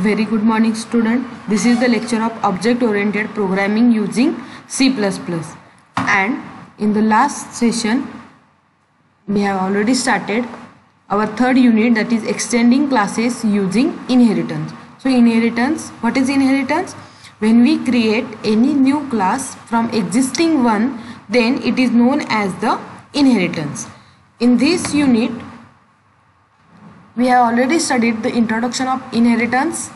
Very good morning student. This is the lecture of object oriented programming using C++, and in the last session we have already started our third unit, that is extending classes using inheritance. So inheritance, what is inheritance? When we create any new class from existing one, then it is known as the inheritance. In this unit we have already studied the introduction of inheritance.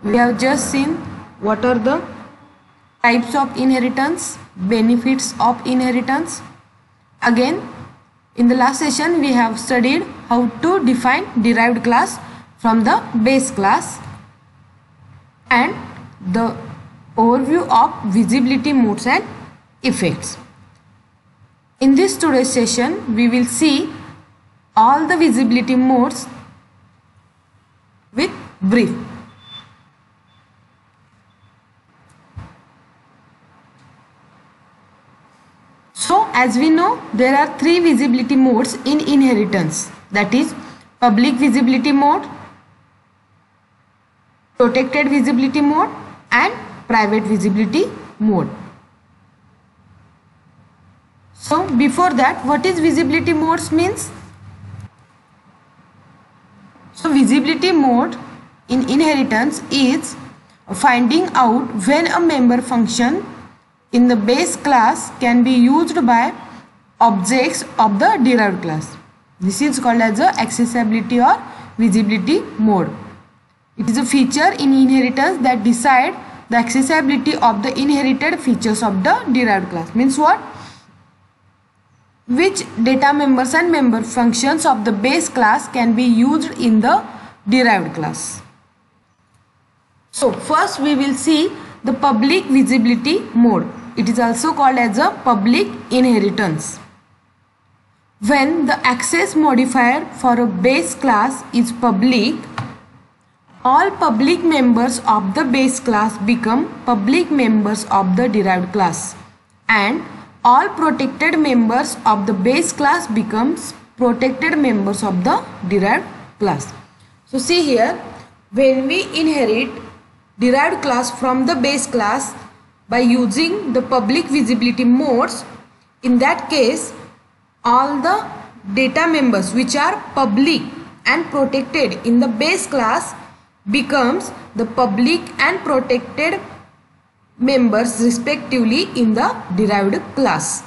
We have just seen what are the types of inheritance, benefits of inheritance. Again, in the last session we have studied how to define derived class from the base class and the overview of visibility modes and effects. In this today's session we will see all the visibility modes with brief. So as we know, there are three visibility modes in inheritance, that is public visibility mode, protected visibility mode and private visibility mode. So before that, what is visibility modes means? So visibility mode in inheritance is finding out when a member function in the base class can be used by objects of the derived class. This is called as the accessibility or visibility mode. It is a feature in inheritance that decide the accessibility of the inherited features of the derived class. Means what? Which data members and member functions of the base class can be used in the derived class. So first we will see the public visibility mode. It is also called as a public inheritance. When the access modifier for a base class is public, all public members of the base class become public members of the derived class, and all protected members of the base class becomes protected members of the derived class. So see here, when we inherit derived class from the base class by using the public visibility modes, in that case all the data members which are public and protected in the base class becomes the public and protected members respectively in the derived class.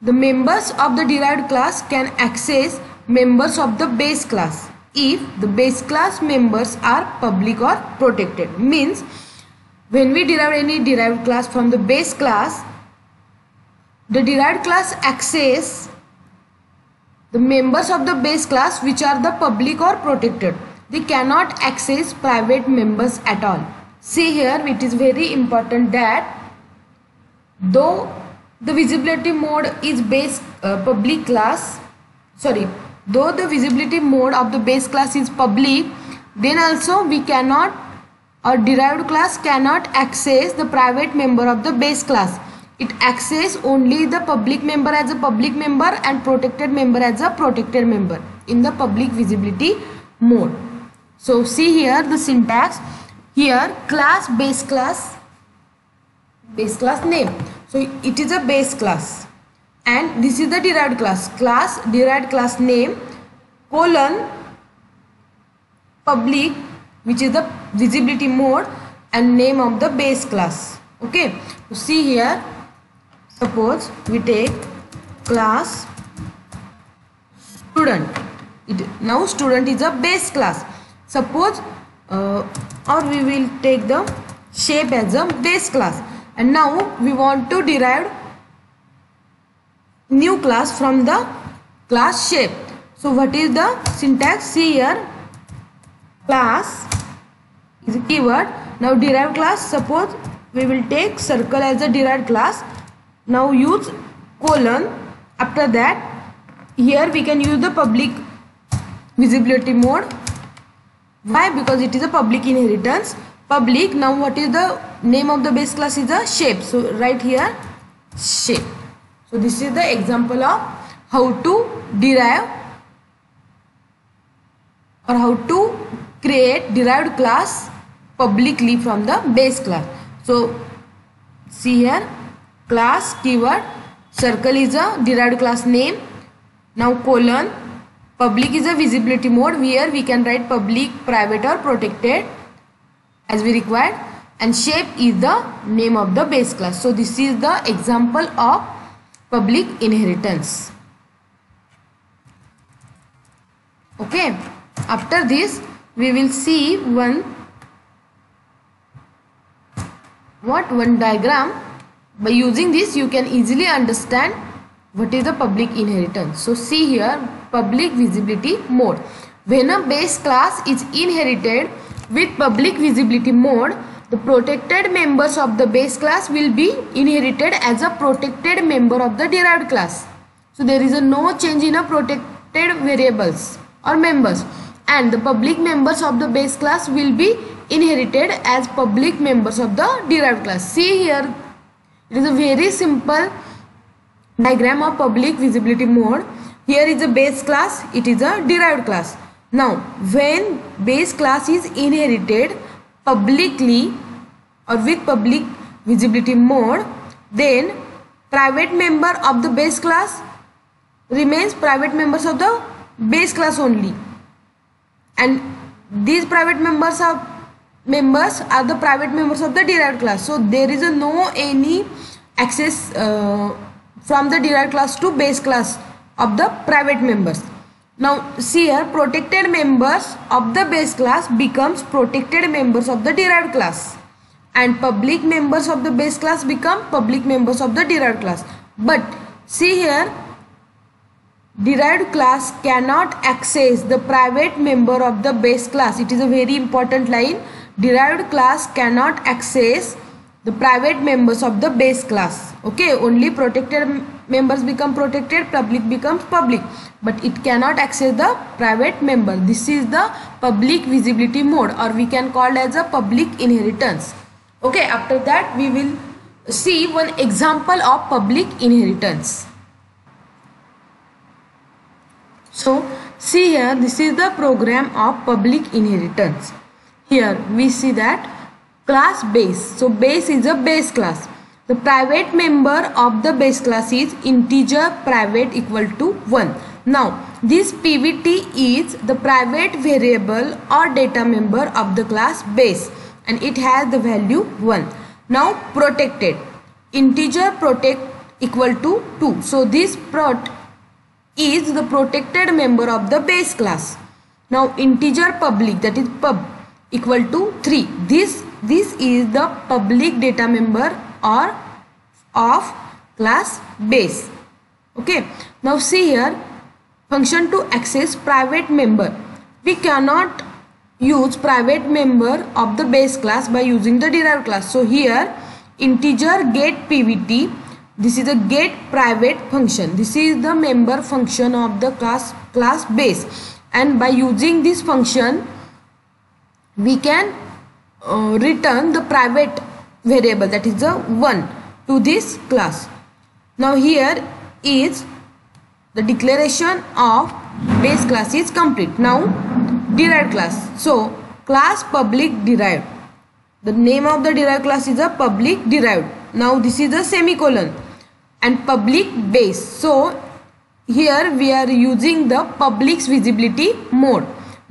The members of the derived class can access members of the base class if the base class members are public or protected. Means when we derive any derived class from the base class, the derived class access the members of the base class which are the public or protected. They cannot access private members at all. See here, it is very important that though the visibility mode is base public class, though the visibility mode of the base class is public, then also we cannot, or derived class cannot access the private member of the base class. It access only the public member as a public member and protected member as a protected member in the public visibility mode. So see here the syntax. Here class base class name. So it is a base class, and this is the derived class derived class name colon public, which is the visibility mode, and name of the base class. Okay, so see here, suppose we take class student. Now student is a base class. Suppose or we will take the shape as a base class, and now we want to derive new class from the class shape. So what is the syntax? See here, class is a keyword. Now derived class, suppose we will take circle as a derived class. Now use colon. After that, here we can use the public visibility mode. Why? Because it is a public inheritance. Public. Now what is the name of the base class? Is a shape. So right here shape. So this is the example of how to derive or how to create derived class publicly from the base class. So see here, class keyword, circle is a derived class name, now colon, public is a visibility mode. Here we can write public, private or protected as we required, and shape is the name of the base class. So this is the example of public inheritance. Okay, after this we will see one diagram. By using this you can easily understand what is the public inheritance. So see here, public visibility mode. When a base class is inherited with public visibility mode, the protected members of the base class will be inherited as a protected member of the derived class. So there is no change in a protected variables or members, and the public members of the base class will be inherited as public members of the derived class. See here, it is a very simple diagram of public visibility mode. Here is a base class, it is a derived class. Now when base class is inherited publicly or with public visibility mode, then private member of the base class remains private members of the base class only, and these private members are the private members of the derived class. So there is no any access from the derived class to base class of the private members. Now see here, protected members of the base class becomes protected members of the derived class, and public members of the base class become public members of the derived class. But see here, derived class cannot access the private member of the base class. It is a very important line. Derived class cannot access the private members of the base class. Okay, only protected members become protected, public becomes public, but it cannot access the private member. This is the public visibility mode, or we can call as a public inheritance. Okay, after that we will see one example of public inheritance. So see here, this is the program of public inheritance. Here we see that class base. So base is a base class. The private member of the base class is integer private equal to 1. Now this PVT is the private variable or data member of the class base, and it has the value 1. Now protected, integer protect equal to 2. So this prot is the protected member of the base class. Now integer public, that is pub, equal to 3. This is the public data member or of class base. Okay, now see here, function to access private member. We cannot use private member of the base class by using the derived class. So here integer get PVT, this is a get private function. This is the member function of the class base, and by using this function we can return the private variable, that is the 1, to this class. Now here is the declaration of base class is complete. Now derived class. So class public derived, the name of the derived class is a public derived. Now this is a semicolon, and public base. So here we are using the public's visibility mode.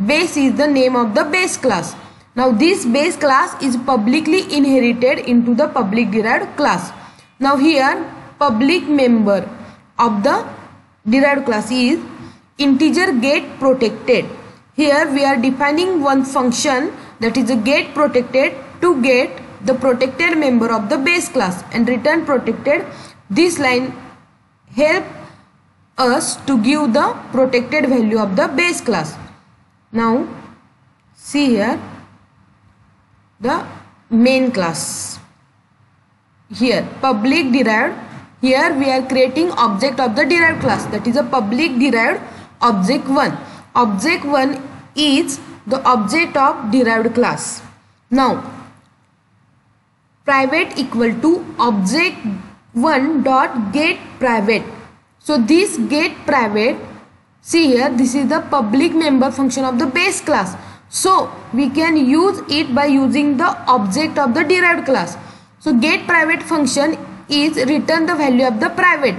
Base is the name of the base class. Now this base class is publicly inherited into the public derived class. Now here public member of the derived class is integer get protected. Here we are defining one function, that is a get protected, to get the protected member of the base class and return protected. This line help us to give the protected value of the base class. Now see here the main class. Here public derived, here we are creating object of the derived class, that is a public derived object 1. Object 1 is the object of derived class. Now private equal to object 1 dot get private. So this get private, see here, this is the public member function of the base class. So we can use it by using the object of the derived class. So get private function is return the value of the private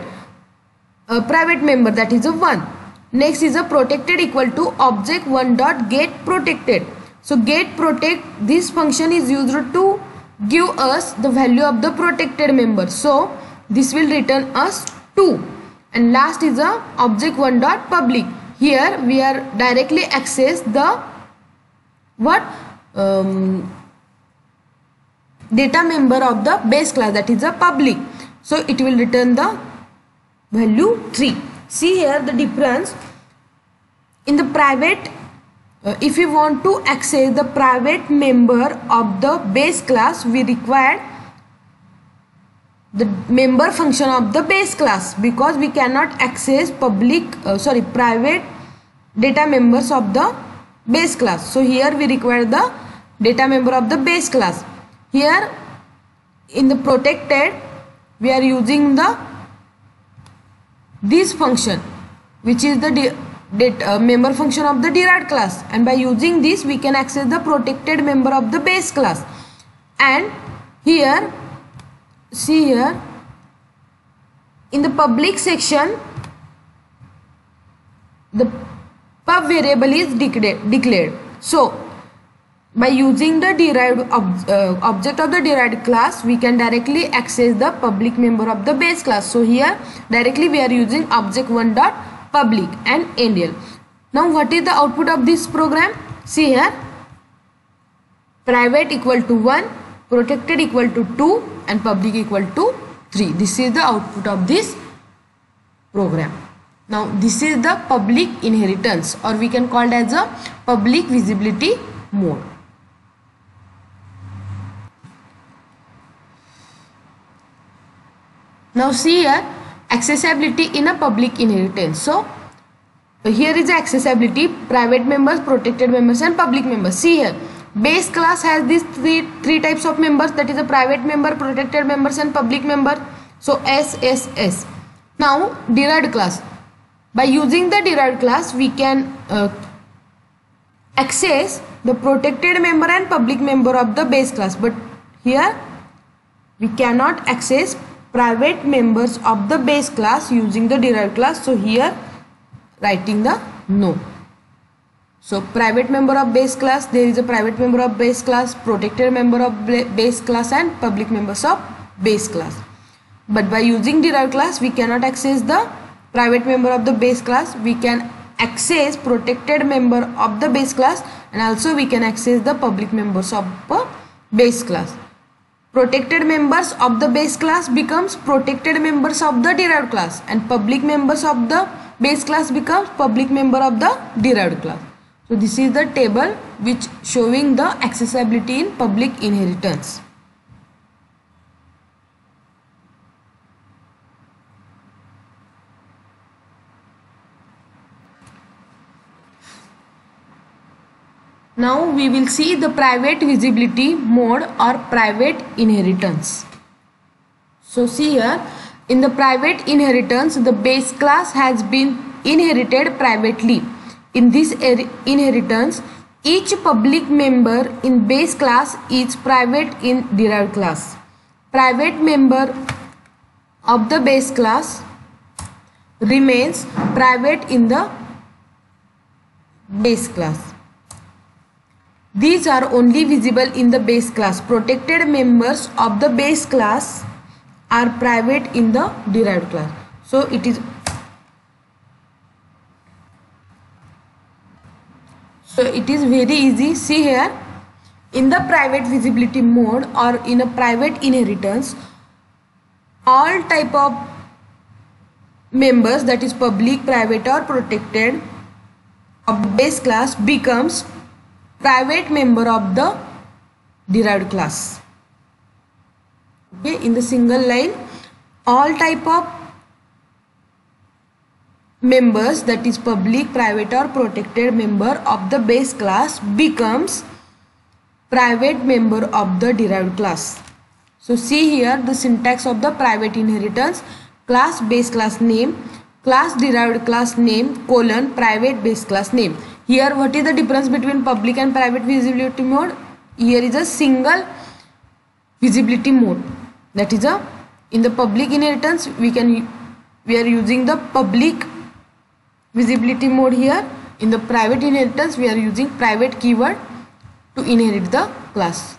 member, that is a 1. Next is a protected equal to object 1 dot get protected. So get protect, this function is used to give us the value of the protected member. So this will return us 2. And last is a object 1 dot public. Here we are directly access the data member of the base class, that is a public. So it will return the value 3. See here the difference. In the private, if we want to access the private member of the base class, we require the member function of the base class, because we cannot access private data members of the base class. So here we require the data member of the base class. Here in the protected, we are using this function, which is the member function of the derived class, and by using this we can access the protected member of the base class. And here, see here, in the public section, the pub variable is declared. So by using the derived object of the derived class, we can directly access the public member of the base class. So here directly we are using object 1 dot public and NDL. Now what is the output of this program? See here, private equal to 1, protected equal to 2 and public equal to 3. This is the output of this program. Now this is the public inheritance, or we can call it as a public visibility mode. Now see here, accessibility in a public inheritance. So here is the accessibility: private members, protected members and public members. See here, base class has these three types of members, that is a private member, protected members and public member. So S. Now derived class, by using the derived class we can access the protected member and public member of the base class, but here we cannot access private members of the base class using the derived class. So here writing the no. So private member of base class, there is a private member of base class, protected member of base class and public members of base class. But by using derived class we cannot access the private member of the base class. We can access protected member of the base class, and also we can access the public members of the base class. Protected members of the base class becomes protected members of the derived class, and public members of the base class becomes public member of the derived class. So this is the table which showing the accessibility in public inheritance. Now we will see the private visibility mode or private inheritance. So see here, in the private inheritance, the base class has been inherited privately. In this inheritance, each public member in base class is private in derived class. Private member of the base class remains private in the base class. These are only visible in the base class. Protected members of the base class are private in the derived class. So it is very easy. See here, in the private visibility mode or in a private inheritance, all type of members, that is public, private or protected, of the base class becomes private member of the derived class. Okay, in the single line, all type of members, that is public, private or protected member of the base class becomes private member of the derived class. So see here the syntax of the private inheritance: class base class name, class derived class name, colon, private base class name. Here what is the difference between public and private visibility mode? Here is a single visibility mode, that is a in the public inheritance we are using the public visibility mode. Here in the private inheritance we are using private keyword to inherit the class.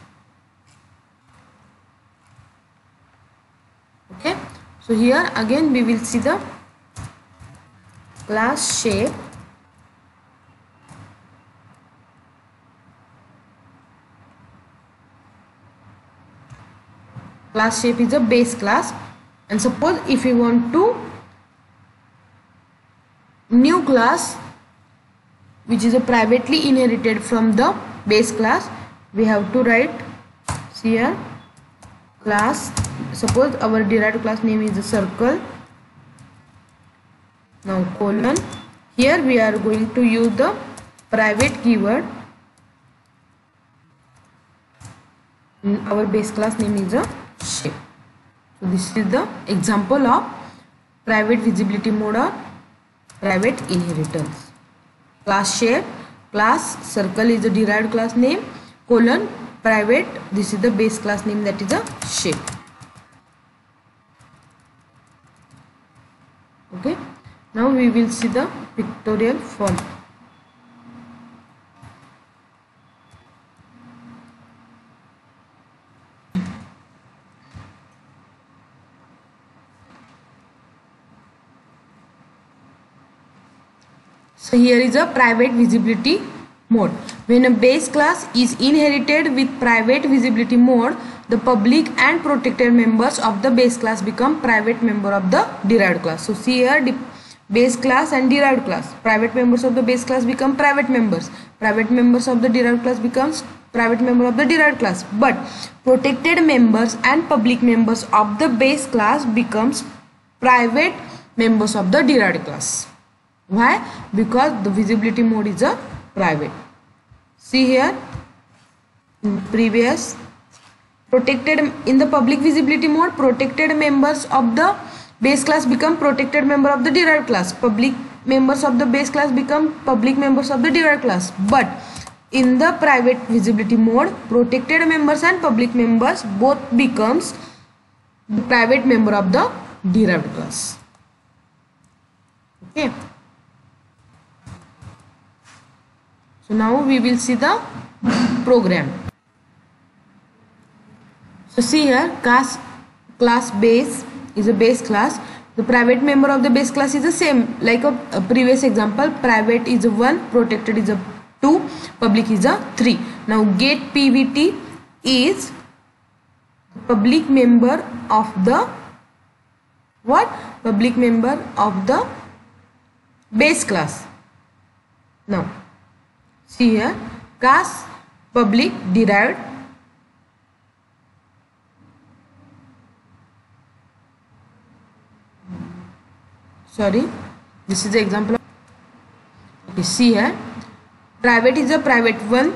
Okay, so here again we will see the class shape. Class shape is a base class, and suppose if we want to new class which is a privately inherited from the base class, we have to write, see here, class, suppose our derived class name is the circle, now colon, here we are going to use the private keyword. Our base class name is a shape. So this is the example of private visibility mode or private inheritance. Class shape, class circle is the derived class name, colon private, this is the base class name, that is a shape. Okay, now we will see the pictorial form. So here is a private visibility mode. When a base class is inherited with private visibility mode, the public and protected members of the base class become private member of the derived class. So see here, base class and derived class. Private members of the base class become private members. Private members of the derived class becomes private member of the derived class. But protected members and public members of the base class becomes private members of the derived class. Why? Because the visibility mode is a private. See here, in previous, protected in the public visibility mode, protected members of the base class become protected member of the derived class. Public members of the base class become public members of the derived class. But in the private visibility mode, protected members and public members both becomes the private member of the derived class. Okay. So now we will see the program. So see here, class base is a base class. The private member of the base class is the same like a previous example. Private is a 1, protected is a 2, public is a 3. Now get PVT is public member of the what? Public member of the base class. Now see here, class public derived, sorry, this is the example of, okay, see here, private is a private 1,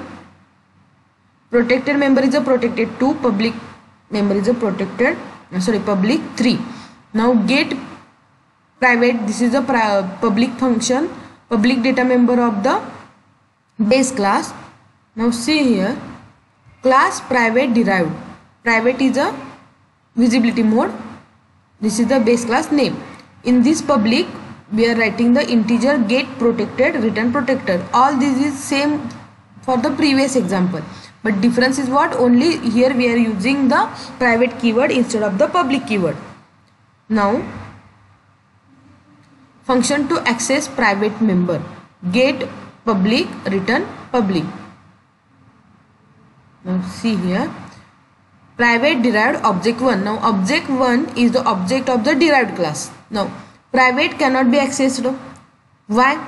protected member is a protected 2, public member is a protected, public 3. Now get private, this is a public function, public data member of the base class. Now see here, class private derived. Private is a visibility mode. This is the base class name. In this public, we are writing the integer get protected, return protected. All this is same for the previous example. But difference is what? Only here we are using the private keyword instead of the public keyword. Now, function to access private member. Get public, return public. Now see here, private derived object 1. Now object 1 is the object of the derived class. Now private cannot be accessed. Why?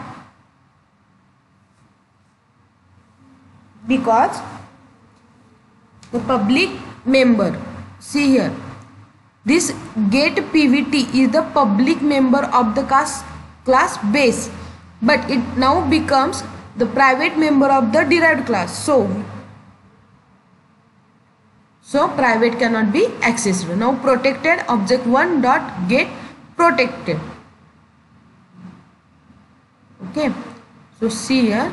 Because the public member, see here, this get PVT is the public member of the class base, but it now becomes the private member of the derived class. So private cannot be accessed. Now protected object 1 dot get protected. Okay. So see here,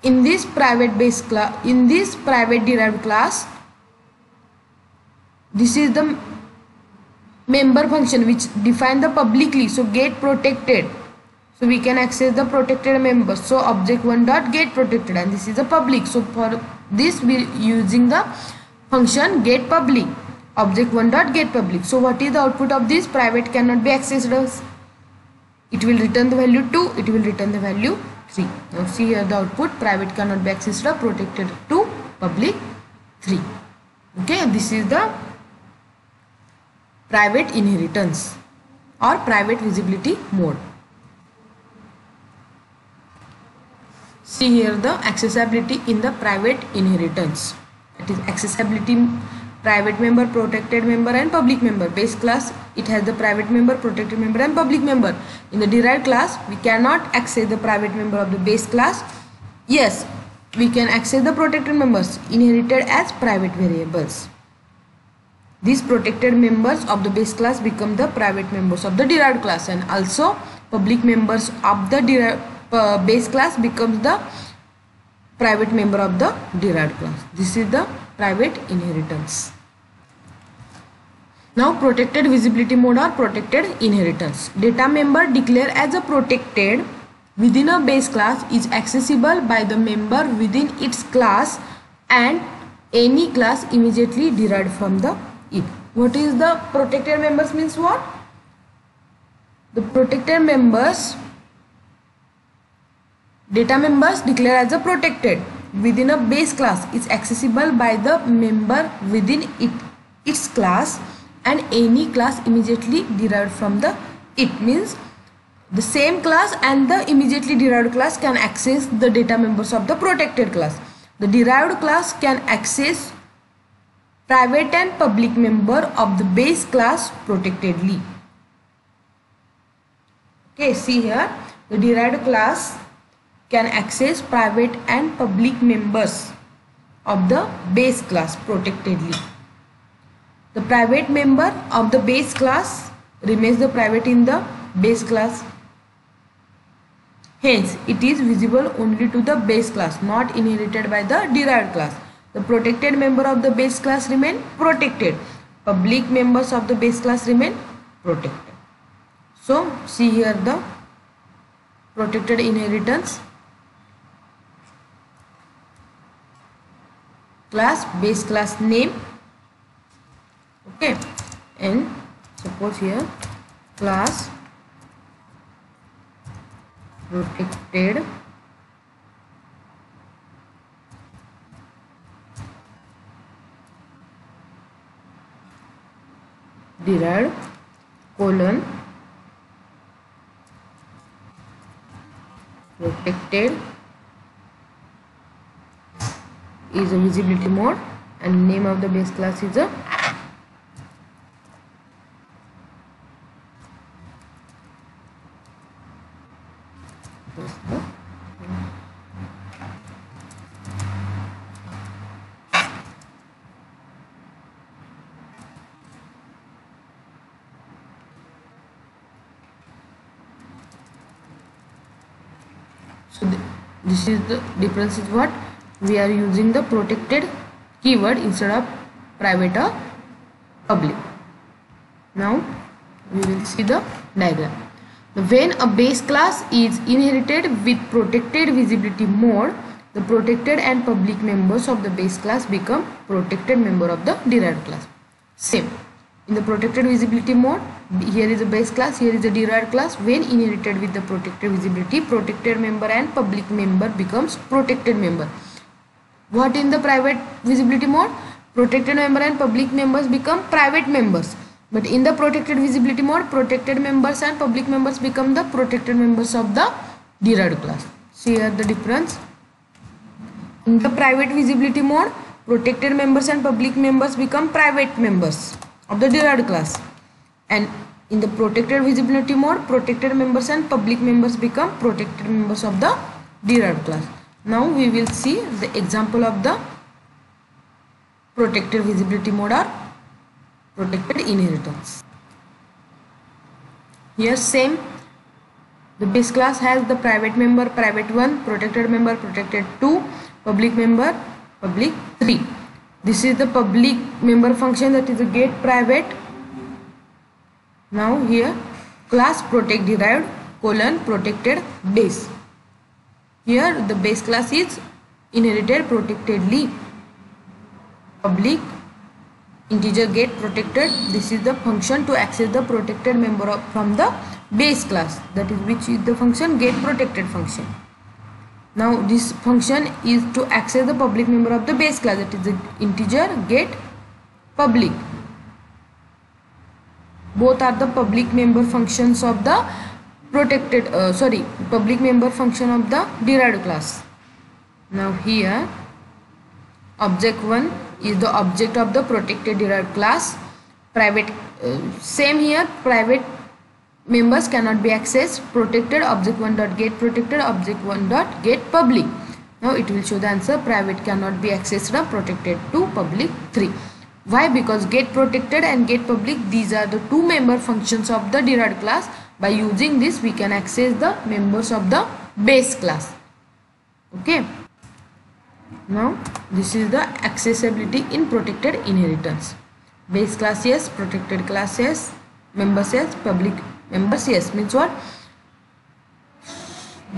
in this private base class, in this private derived class, this is the member function which define the publicly, so get protected, so we can access the protected members. So object one dot get protected, and this is the public, so for this we using the function get public, object one dot get public. So what is the output of this? Private cannot be accessed. It will return the value 2, it will return the value 3. Now see here the output, private cannot be accessed, protected 2, public 3. Okay, this is the private inheritance or private visibility mode. See here the accessibility in the private inheritance. It is accessibility, private member, protected member and public member. Base class, it has the private member, protected member and public member. In the derived class, we cannot access the private member of the base class. Yes, we can access the protected members inherited as private variables. These protected members of the base class become the private members of the derived class, and also public members of the base class becomes the private member of the derived class. This is the private inheritance. Now protected visibility mode or protected inheritance. Data member declared as a protected within a base class is accessible by the member within its class and any class immediately derived from the it. What is the protected members means what? The protected members, data members declared as a protected within a base class is accessible by the member within its class and any class immediately derived from the it. Means the same class and the immediately derived class can access the data members of the protected class. The derived class can access private and public member of the base class protectedly. Okay, see here the derived class can access private and public members of the base class protectedly. The private member of the base class remains the private in the base class. Hence, it is visible only to the base class, not inherited by the derived class. The protected member of the base class remain protected. Public members of the base class remain protected. So, see here the protected inheritance. Class, base class name. Okay, and suppose here class protected derived colon protected is a visibility mode and name of the base class is a so this is the difference is what we are using the protected keyword instead of private or public. Now we will see the diagram. When a base class is inherited with protected visibility mode, the protected and public members of the base class become protected member of the derived class. Same in the protected visibility mode, here is a base class, here is a derived class. When inherited with the protected visibility, protected member and public member becomes protected member. What in the private visibility mode? Protected member and public members become private members. But in the protected visibility mode, protected members and public members become the protected members of the derived class. See here the difference. In the private visibility mode, protected members and public members become private members of the derived class. And in the protected visibility mode, protected members and public members become protected members of the derived class. Now we will see the example of the protected visibility mode or protected inheritance. Here same The base class has the private member, private 1, protected member, protected 2, public member, public 3. This is the public member function, that is the get private. Now here class protect derived colon protected base. Here the base class is inherited protectedly. Public integer get protected. This is the function to access the protected member from the base class, that is which is the function get protected function. Now this function is to access the public member of the base class, that is the integer get public. Both are the public member functions of the public member function of the derived class. Now here object 1 is the object of the protected derived class. Private same here, private members cannot be accessed. Protected object 1 dot get protected, object 1 dot get public. Now it will show the answer, private cannot be accessed from protected to public 3. Why? Because get protected and get public, these are the two member functions of the derived class. By using this we can access the members of the base class. Okay. Now this is the accessibility in protected inheritance. Base class yes, protected class yes, members yes, public members yes. Means what?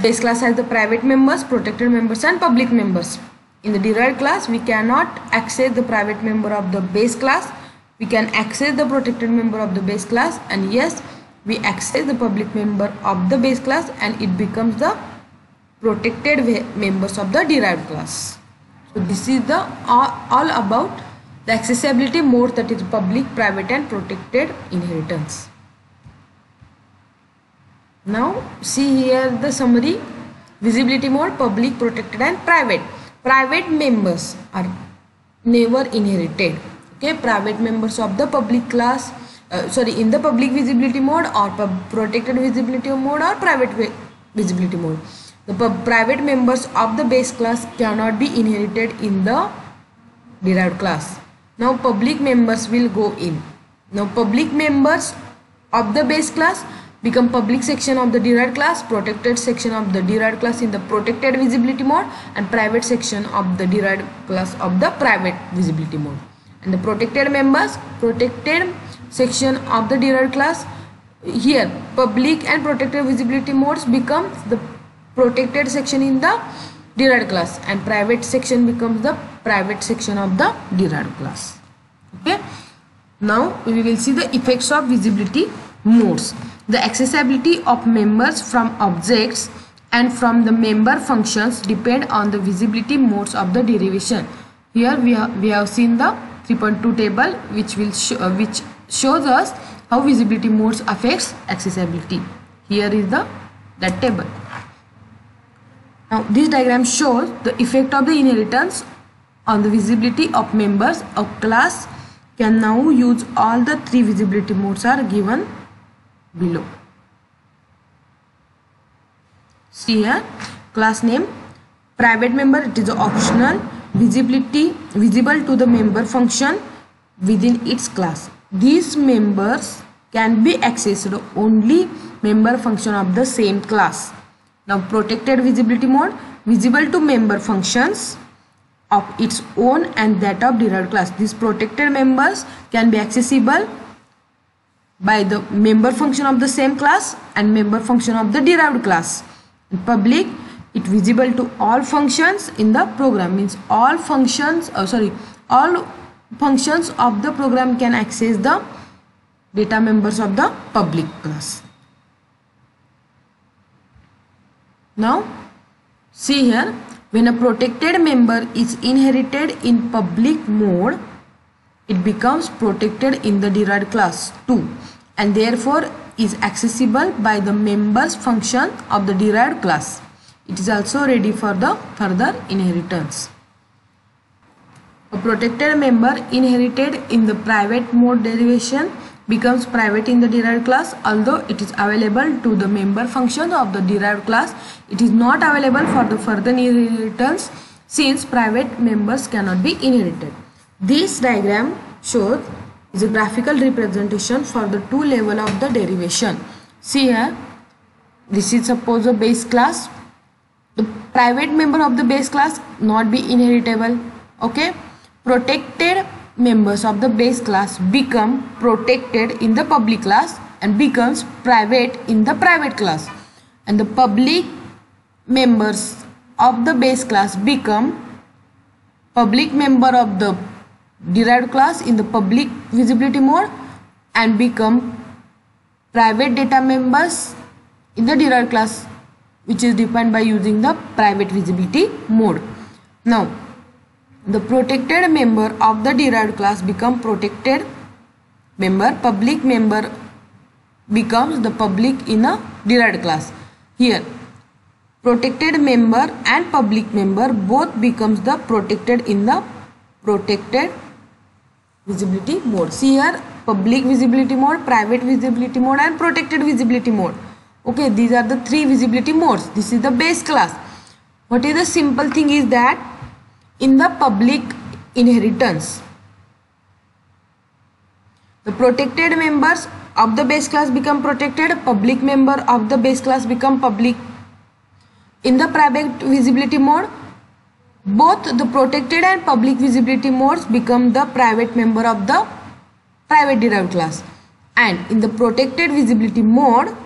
Base class has the private members, protected members and public members. In the derived class we cannot access the private member of the base class. We can access the protected member of the base class, and yes, we access the public member of the base class and it becomes the protected members of the derived class. So this is the all about the accessibility mode, that is public, private and protected inheritance. Now see here the summary. Visibility mode, public, protected and private. Private members are never inherited. Okay, private members of the public class, in the public visibility mode or protected visibility mode or private visibility mode. The private members of the base class cannot be inherited in the derived class. Now public members will go in. Now public members of the base class become public section of the derived class, protected section of the derived class in the protected visibility mode, and private section of the derived class of the private visibility mode. And the protected members, protected section of the derived class, here public and protected visibility modes becomes the protected section in the derived class, and private section becomes the private section of the derived class. Okay. Now we will see the effects of visibility modes. The accessibility of members from objects and from the member functions depend on the visibility modes of the derivation. Here we have seen the 3.2 table which shows us how visibility modes affects accessibility. Here is that table. Now this diagram shows the effect of the inheritance on the visibility of members. A class can now use all the three visibility modes are given below. See here, class name, private member, it is optional, visibility, visible to the member function within its class. These members can be accessed only member function of the same class. Now protected visibility mode, visible to member functions of its own and that of derived class. These protected members can be accessible by the member function of the same class and member function of the derived class. In public, it visible to all functions in the program, means all functions of the program can access the data members of the public class. Now see here, when a protected member is inherited in public mode, it becomes protected in the derived class too, and therefore is accessible by the members function of the derived class. It is also ready for the further inheritance. A protected member inherited in the private mode derivation becomes private in the derived class, although it is available to the member function of the derived class. It is not available for the further inheritance since private members cannot be inherited. This diagram shows is a graphical representation for the two level of the derivation. See here, This is suppose a base class. The private member of the base class not be inheritable. Okay. Protected members of the base class become protected in the public class and becomes private in the private class, and the public members of the base class become public member of the derived class in the public visibility mode and become private data members in the derived class, which is defined by using the private visibility mode. Now the protected member of the derived class become protected member, public member becomes the public in a derived class. Here protected member and public member both becomes the protected in the protected visibility mode. See here, public visibility mode, private visibility mode and protected visibility mode. Okay, these are the three visibility modes. This is the base class. What is the simple thing is that in the public inheritance, the protected members of the base class become protected, public member of the base class become public. In the private visibility mode, both the protected and public visibility modes become the private member of the private derived class. And in the protected visibility mode,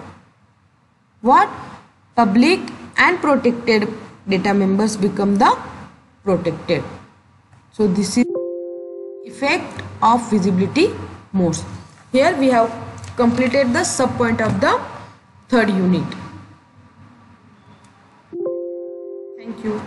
what? Public and protected data members become the protected. So this is effect of visibility modes. Here we have completed the sub point of the third unit. Thank you.